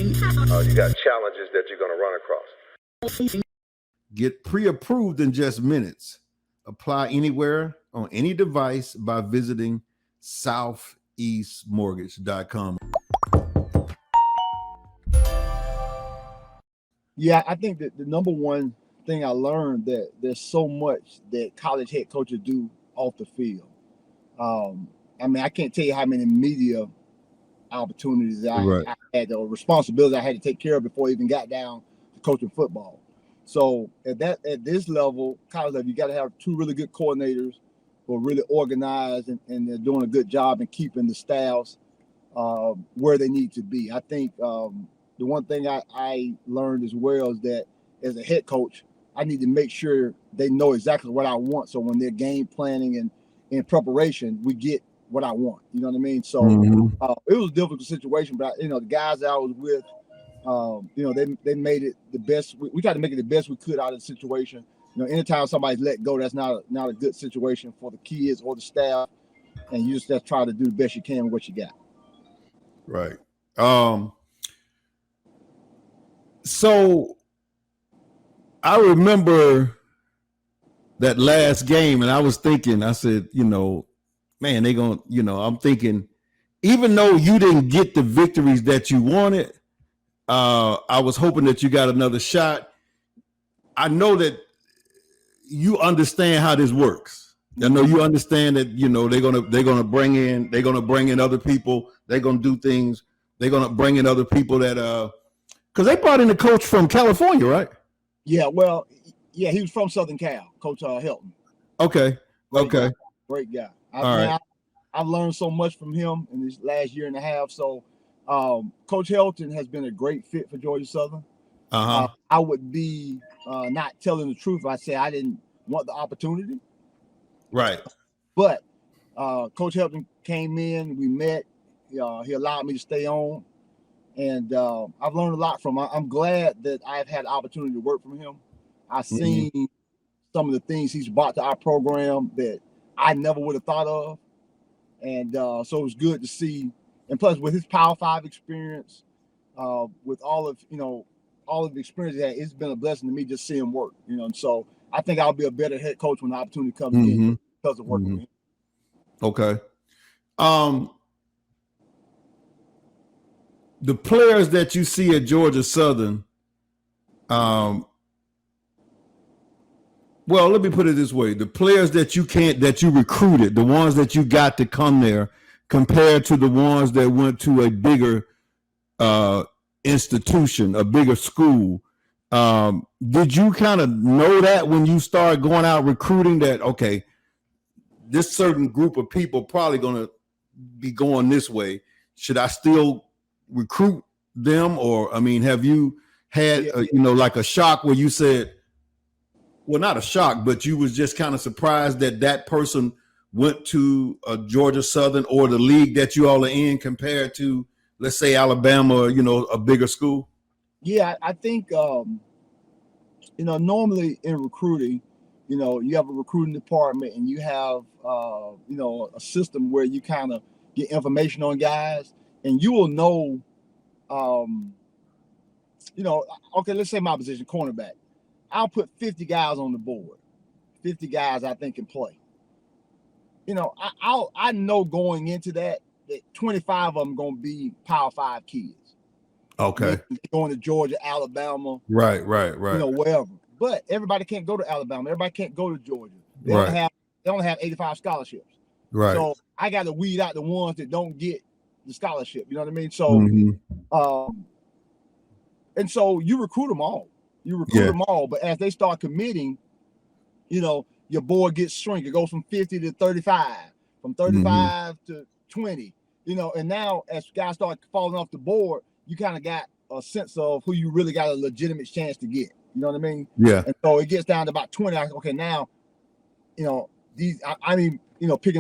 You got challenges that you're going to run across. Get pre-approved in just minutes. Apply anywhere on any device by visiting southeastmortgage.com. Yeah, I think that the number one thing I learned that there's so much that college head coaches do off the field. I mean, I can't tell you how many media opportunities I had, or responsibilities I had to take care of before I even got down to coaching football. So at this level, college level, you got to have two really good coordinators who are really organized and they're doing a good job in keeping the staffs where they need to be. I think the one thing I learned as well is that as a head coach, I need to make sure they know exactly what I want. So when they're game planning and in preparation, we get what I want. You know what I mean? So it was a difficult situation, but the guys that I was with, they made it the best. We tried to make it the best we could out of the situation. Anytime somebody's let go, that's not a good situation for the kids or the staff. And you just try to do the best you can with what you got. Right. So I remember that last game, and I was thinking, I said, man, they gonna, I'm thinking, even though you didn't get the victories that you wanted, I was hoping that you got another shot. I know that you understand how this works. I know you understand that, they're gonna bring in other people. They're gonna do things. They're gonna bring in other people that because they brought in a coach from California, right? Yeah, well, yeah, he was from Southern Cal, Coach Hilton. Okay. Great guy. I've learned so much from him in this last year and a half. So Coach Hilton has been a great fit for Georgia Southern. I would be not telling the truth if I say I didn't want the opportunity. Right. But Coach Hilton came in, we met. He allowed me to stay on. And I've learned a lot from him. I'm glad that I've had the opportunity to work from him. I've seen some of the things he's brought to our program that I never would have thought of. And so it was good to see. And plus, with his Power 5 experience, with all of the experience he had, it's been a blessing to me just see him work. And so I think I'll be a better head coach when the opportunity comes in because of working with him. Okay. The players that you see at Georgia Southern, well, let me put it this way. The players that you recruited, the ones that you got to come there compared to the ones that went to a bigger institution, a bigger school, did you kind of know that when you started going out recruiting that, okay, this certain group of people probably going to be going this way? Should I still recruit them? Or, I mean, have you had, like a shock where you said, well, not a shock, but you was just kind of surprised that person went to a Georgia Southern or the league that you all are in compared to, let's say, Alabama, or, a bigger school? Yeah, I think, normally in recruiting, you have a recruiting department and you have, a system where you kind of get information on guys and you will know, okay, let's say my position, cornerback. I'll put 50 guys on the board, 50 guys I think can play. I know going into that 25 of them going to be Power 5 kids. Okay. Going to Georgia, Alabama. Right. Wherever. But everybody can't go to Alabama. Everybody can't go to Georgia. They only have 85 scholarships. Right. So I got to weed out the ones that don't get the scholarship. You know what I mean? So, and so you recruit them all. Them all. But as they start committing, your board gets shrink. It goes from 50 to 35, from 35 to 20, and now as guys start falling off the board, you kind of got a sense of who you really got a legitimate chance to get. You know what I mean? Yeah. And so it gets down to about 20. Okay, now, picking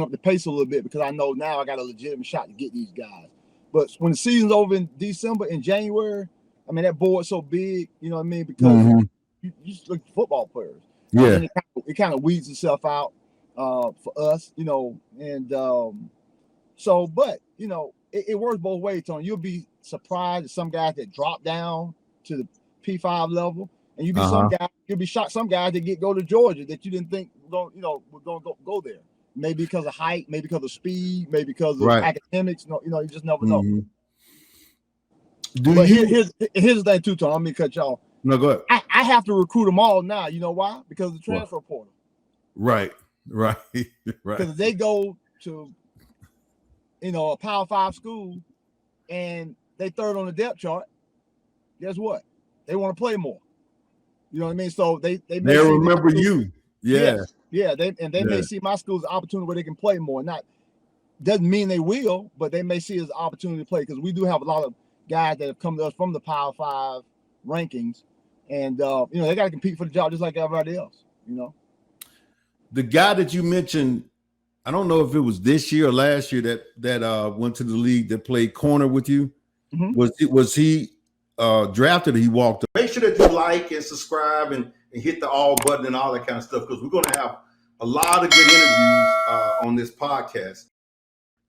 up the pace a little bit because I know now I got a legitimate shot to get these guys. But when the season's over in December and January, I mean, that board's so big, you know what I mean? Because you just look at football players. Yeah. And it kind of weeds itself out for us, and so, but, it works both ways, Tony. You'll be surprised at some guys that drop down to the P5 level, and you'll be shocked some guys that go to Georgia that you didn't think were going to go there. Maybe because of height, maybe because of speed, maybe because of academics. You just never know. But here's the thing too, Tony. Let me cut y'all. No, go ahead. I have to recruit them all now. You know why? Because of the transfer portal. Right. Because if they go to, a Power 5 school, and they third on the depth chart, guess what? They want to play more. You know what I mean? So they remember you. Yeah. Yeah. They may see my school as an opportunity where they can play more. Doesn't mean they will, but they may see it as an opportunity to play, because we do have a lot of guys that have come to us from the Power 5 rankings, and they got to compete for the job just like everybody else. The guy that you mentioned, I don't know if it was this year or last year that went to the league that played corner with you. Mm-hmm. Was he drafted or he walked up? Make sure that you like and subscribe and hit the all button and all that kind of stuff, because we're going to have a lot of good interviews on this podcast.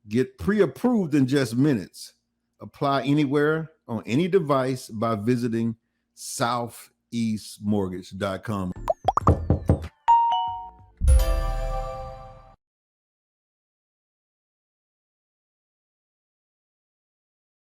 Get pre-approved in just minutes. Apply anywhere on any device by visiting southeastmortgage.com.